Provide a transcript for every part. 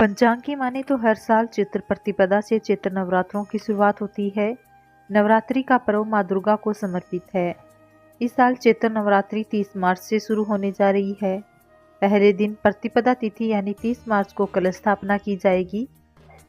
पंचांग की माने तो हर साल चैत्र प्रतिपदा से चैत्र नवरात्रों की शुरुआत होती है। नवरात्रि का पर्व माँ दुर्गा को समर्पित है। इस साल चैत्र नवरात्रि 30 मार्च से शुरू होने जा रही है। पहले दिन प्रतिपदा तिथि यानी 30 मार्च को कलश स्थापना की जाएगी।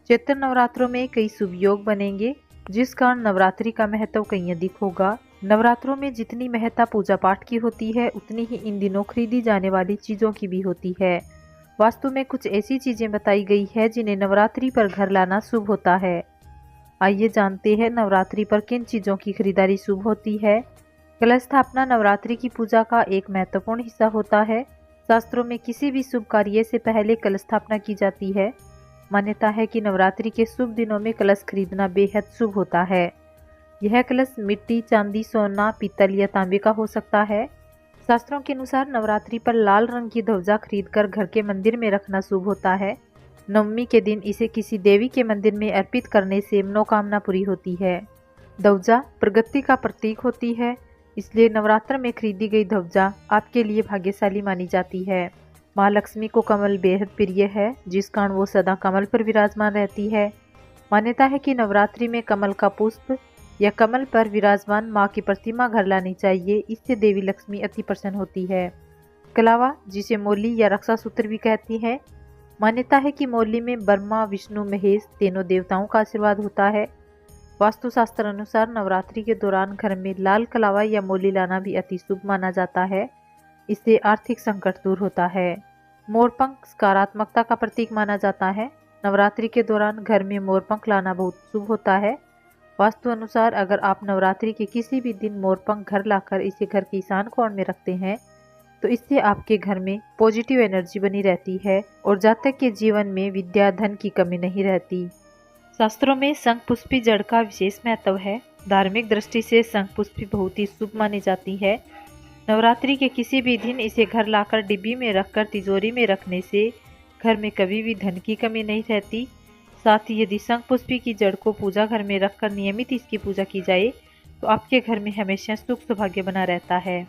चैत्र नवरात्रों में कई शुभ योग बनेंगे, जिस कारण नवरात्रि का महत्व कहीं अधिक होगा। नवरात्रों में जितनी महत्ता पूजा पाठ की होती है, उतनी ही इन दिनों खरीदी जाने वाली चीजों की भी होती है। वास्तु में कुछ ऐसी चीजें बताई गई है जिन्हें नवरात्रि पर घर लाना शुभ होता है। आइए जानते हैं नवरात्रि पर किन चीजों की खरीदारी शुभ होती है। कलश स्थापना नवरात्रि की पूजा का एक महत्वपूर्ण हिस्सा होता है। शास्त्रों में किसी भी शुभ कार्य से पहले कलश स्थापना की जाती है। मान्यता है कि नवरात्रि के शुभ दिनों में कलश खरीदना बेहद शुभ होता है। यह कलश मिट्टी, चांदी, सोना, पीतल या तांबे का हो सकता है। शास्त्रों के अनुसार नवरात्रि पर लाल रंग की ध्वजा खरीदकर घर के मंदिर में रखना शुभ होता है। नवमी के दिन इसे किसी देवी के मंदिर में अर्पित करने से मनोकामना पूरी होती है। ध्वजा प्रगति का प्रतीक होती है, इसलिए नवरात्र में खरीदी गई ध्वजा आपके लिए भाग्यशाली मानी जाती है। माँ लक्ष्मी को कमल बेहद प्रिय है, जिस कारण वो सदा कमल पर विराजमान रहती है। मान्यता है कि नवरात्रि में कमल का पुष्प या कमल पर विराजमान माँ की प्रतिमा घर लानी चाहिए। इससे देवी लक्ष्मी अति प्रसन्न होती है। कलावा, जिसे मौली या रक्षासूत्र भी कहती है, मान्यता है कि मौली में ब्रह्मा, विष्णु, महेश तीनों देवताओं का आशीर्वाद होता है। वास्तुशास्त्र अनुसार नवरात्रि के दौरान घर में लाल कलावा या मौली लाना भी अति शुभ माना जाता है। इससे आर्थिक संकट दूर होता है। मोरपंख सकारात्मकता का प्रतीक माना जाता है। नवरात्रि के दौरान घर में मोरपंख लाना बहुत शुभ होता है। वास्तु अनुसार अगर आप नवरात्रि के किसी भी दिन मोरपंख घर लाकर इसे घर के ईशान कोण में रखते हैं, तो इससे आपके घर में पॉजिटिव एनर्जी बनी रहती है और जातक के जीवन में विद्या धन की कमी नहीं रहती। शास्त्रों में शंखपुष्पी जड़ का विशेष महत्व है। धार्मिक दृष्टि से शंखपुष्पी बहुत ही शुभ मानी जाती है। नवरात्रि के किसी भी दिन इसे घर लाकर डिब्बी में रखकर तिजोरी में रखने से घर में कभी भी धन की कमी नहीं रहती। साथ ही यदि शंखपुष्पी की जड़ को पूजा घर में रखकर नियमित इसकी पूजा की जाए, तो आपके घर में हमेशा सुख सौभाग्य बना रहता है।